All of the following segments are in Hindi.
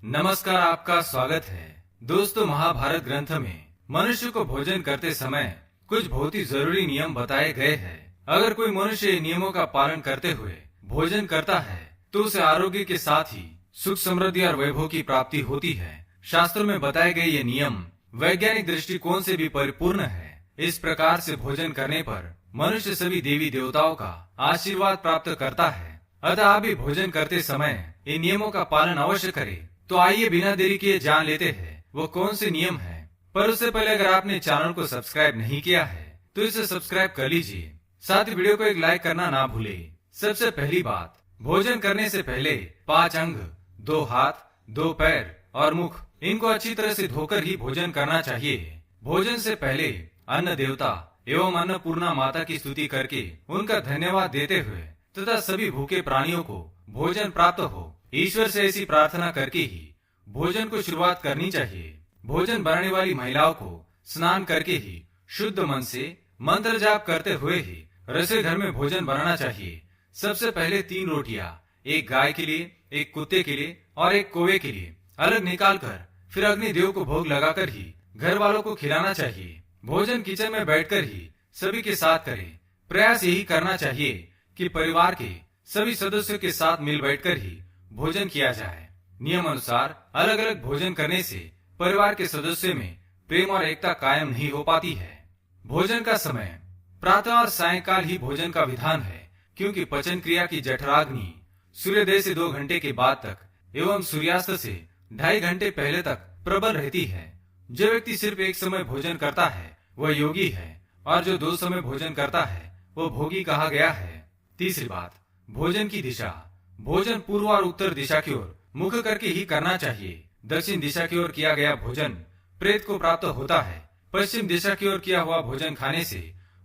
नमस्कार, आपका स्वागत है। दोस्तों, महाभारत ग्रंथ में मनुष्य को भोजन करते समय कुछ बहुत ही जरूरी नियम बताए गए हैं। अगर कोई मनुष्य इन नियमों का पालन करते हुए भोजन करता है तो उसे आरोग्य के साथ ही सुख, समृद्धि और वैभव की प्राप्ति होती है। शास्त्रों में बताए गए ये नियम वैज्ञानिक दृष्टिकोण से भी परिपूर्ण है। इस प्रकार से भोजन करने पर मनुष्य सभी देवी देवताओं का आशीर्वाद प्राप्त करता है। अतः आप भी भोजन करते समय इन नियमों का पालन अवश्य करें। तो आइए बिना देरी किए जान लेते हैं वो कौन से नियम हैं। पर उससे पहले अगर आपने चैनल को सब्सक्राइब नहीं किया है तो इसे सब्सक्राइब कर लीजिए। साथ ही वीडियो को एक लाइक करना ना भूलें। सबसे पहली बात, भोजन करने से पहले 5 अंग, 2 हाथ, 2 पैर और मुख, इनको अच्छी तरह से धोकर ही भोजन करना चाहिए। भोजन से पहले अन्न देवता एवं अन्नपूर्णा माता की स्तुति करके उनका धन्यवाद देते हुए तथा सभी भूखे प्राणियों को भोजन प्राप्त हो, ईश्वर से ऐसी प्रार्थना करके ही भोजन को शुरुआत करनी चाहिए। भोजन बनाने वाली महिलाओं को स्नान करके ही शुद्ध मन से मंत्र जाप करते हुए ही रसोई घर में भोजन बनाना चाहिए। सबसे पहले 3 रोटियां, एक गाय के लिए, एक कुत्ते के लिए और एक कौवे के लिए अलग निकाल कर फिर अग्निदेव को भोग लगाकर ही घर वालों को खिलाना चाहिए। भोजन किचन में बैठकर ही सभी के साथ करें। प्रयास यही करना चाहिए कि परिवार के सभी सदस्यों के साथ मिल बैठकर ही भोजन किया जाए। नियम अनुसार अलग अलग भोजन करने से परिवार के सदस्यों में प्रेम और एकता कायम नहीं हो पाती है। भोजन का समय प्रातः और सायंकाल ही भोजन का विधान है, क्योंकि पचन क्रिया की जठराग्नि सूर्योदय से 2 घंटे के बाद तक एवं सूर्यास्त से 2.5 घंटे पहले तक प्रबल रहती है। जो व्यक्ति सिर्फ एक समय भोजन करता है वह योगी है, और जो 2 समय भोजन करता है वो भोगी कहा गया है। तीसरी बात, भोजन की दिशा। भोजन पूर्व और उत्तर दिशा की ओर मुख करके ही करना चाहिए। दक्षिण दिशा की ओर किया गया भोजन प्रेत को प्राप्त होता है। पश्चिम दिशा की ओर किया हुआ भोजन खाने से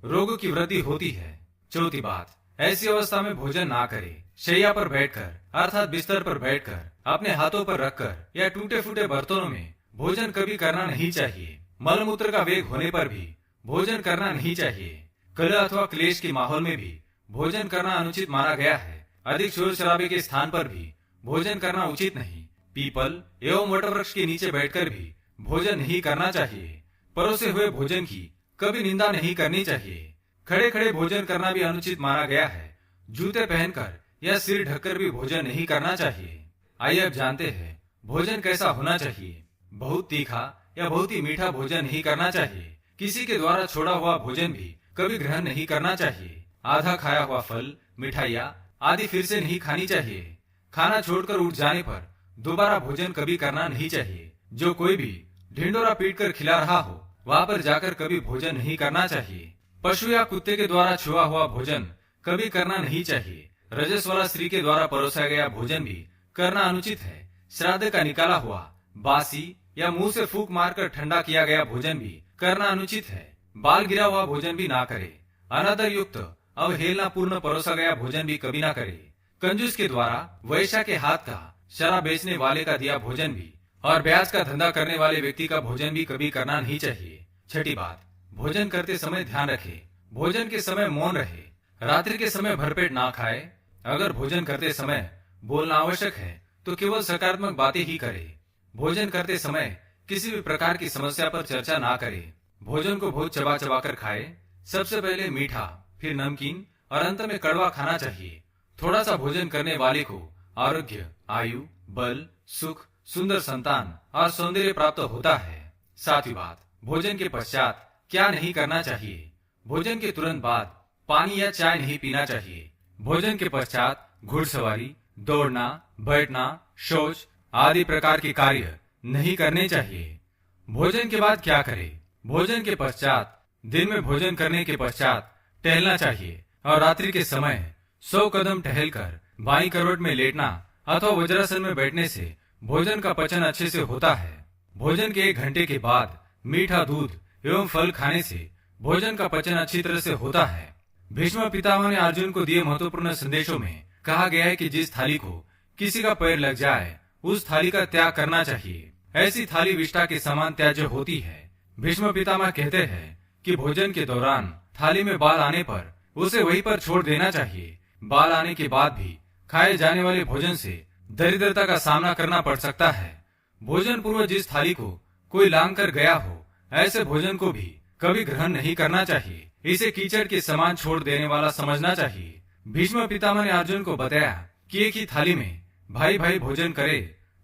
रोगों की वृद्धि होती है। चौथी बात, ऐसी अवस्था में भोजन ना करें। शैया पर बैठकर अर्थात बिस्तर पर बैठकर अपने हाथों पर रखकर या टूटे फूटे बर्तनों में भोजन कभी करना नहीं चाहिए। मलमूत्र का वेग होने पर भी भोजन करना नहीं चाहिए। कलह अथवा क्लेश के माहौल में भी भोजन करना अनुचित माना गया है। अधिक शोर शराबे के स्थान पर भी भोजन करना उचित नहीं। पीपल एवं वटवृक्ष के नीचे बैठकर भी भोजन नहीं करना चाहिए। परोसे हुए भोजन की कभी निंदा नहीं करनी चाहिए। खड़े खड़े भोजन करना भी अनुचित माना गया है। जूते पहनकर या सिर ढककर भी भोजन नहीं करना चाहिए। आइए अब जानते हैं भोजन कैसा होना चाहिए। बहुत तीखा या बहुत ही मीठा भोजन नहीं करना चाहिए। किसी के द्वारा छोड़ा हुआ भोजन भी कभी ग्रहण नहीं करना चाहिए। आधा खाया हुआ फल, मिठाइयाँ आदि फिर से नहीं खानी चाहिए। खाना छोड़कर उठ जाने पर दोबारा भोजन कभी करना नहीं चाहिए। जो कोई भी ढिंडोरा पीट कर खिला रहा हो वहाँ पर जाकर कभी भोजन नहीं करना चाहिए। पशु या कुत्ते के द्वारा छुआ हुआ भोजन कभी करना नहीं चाहिए। रजस वाला स्त्री के द्वारा परोसा गया भोजन भी करना अनुचित है। श्राद्ध का निकाला हुआ, बासी या मुंह से फूंक मारकर ठंडा किया गया भोजन भी करना अनुचित है। बाल गिरा हुआ भोजन भी ना करे। अनादर युक्त अवहेलना पूर्ण परोसा गया भोजन भी कभी ना करे। कंजूस के द्वारा वैश्या के हाथ का, शराब बेचने वाले का दिया भोजन भी और ब्याज का धंधा करने वाले व्यक्ति का भोजन भी कभी करना नहीं चाहिए। छठी बात, भोजन करते समय ध्यान रखे। भोजन के समय मौन रहे। रात्रि के समय भरपेट ना खाए। अगर भोजन करते समय बोलना आवश्यक है तो केवल सकारात्मक बातें ही करे। भोजन करते समय किसी भी प्रकार की समस्या पर चर्चा ना करे। भोजन को बहुत चबा चबा कर खाए। सबसे पहले मीठा, फिर नमकीन और अंत में कड़वा खाना चाहिए। थोड़ा सा भोजन करने वाले को आरोग्य, आयु, बल, सुख, सुंदर संतान और सौंदर्य प्राप्त होता है। सातवीं बात, भोजन के पश्चात क्या नहीं करना चाहिए। भोजन के तुरंत बाद पानी या चाय नहीं पीना चाहिए। भोजन के पश्चात घुड़सवारी, दौड़ना, बैठना, शौच आदि प्रकार के कार्य नहीं करने चाहिए। भोजन के बाद क्या करें। भोजन के पश्चात दिन में भोजन करने के पश्चात टहलना चाहिए और रात्रि के समय 100 कदम टहलकर बाईं करवट में लेटना अथवा वज्रासन में बैठने से भोजन का पचन अच्छे से होता है। भोजन के 1 घंटे के बाद मीठा दूध एवं फल खाने से भोजन का पचन अच्छी तरह से होता है। भीष्म पितामह ने अर्जुन को दिए महत्वपूर्ण संदेशों में कहा गया है कि जिस थाली को किसी का पैर लग जाए उस थाली का त्याग करना चाहिए। ऐसी थाली विष्ठा के समान त्याज्य होती है। भीष्म पितामह कहते हैं कि भोजन के दौरान थाली में बाल आने पर उसे वहीं पर छोड़ देना चाहिए। बाल आने के बाद भी खाए जाने वाले भोजन से दरिद्रता का सामना करना पड़ सकता है। भोजन पूर्व जिस थाली को कोई लांग कर गया हो, ऐसे भोजन को भी कभी ग्रहण नहीं करना चाहिए। इसे कीचड़ के समान छोड़ देने वाला समझना चाहिए। भीष्म पितामह ने अर्जुन को बताया कि एक ही थाली में भाई भाई भोजन करे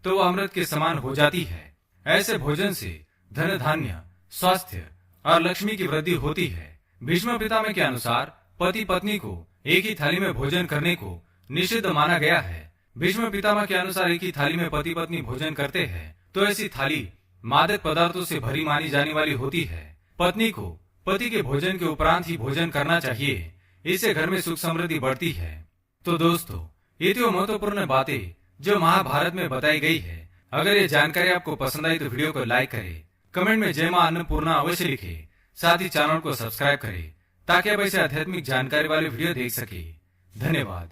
तो वह अमृत के समान हो जाती है। ऐसे भोजन से धन धान्य, स्वास्थ्य और लक्ष्मी की वृद्धि होती है। भीष्म पितामह के अनुसार पति पत्नी को एक ही थाली में भोजन करने को निषिद्ध माना गया है। भीष्म पितामह के अनुसार एक ही थाली में पति पत्नी भोजन करते हैं तो ऐसी थाली मादक पदार्थों से भरी मानी जाने वाली होती है। पत्नी को पति के भोजन के उपरांत ही भोजन करना चाहिए। इससे घर में सुख समृद्धि बढ़ती है। तो दोस्तों, ये थी वो महत्वपूर्ण बातें जो महाभारत में बताई गई है। अगर ये जानकारी आपको पसंद आई तो वीडियो को लाइक करें, कमेंट में जय मां अन्नपूर्णा अवश्य लिखें, साथ ही चैनल को सब्सक्राइब करें ताकि आप ऐसे आध्यात्मिक जानकारी वाले वीडियो देख सके। धन्यवाद।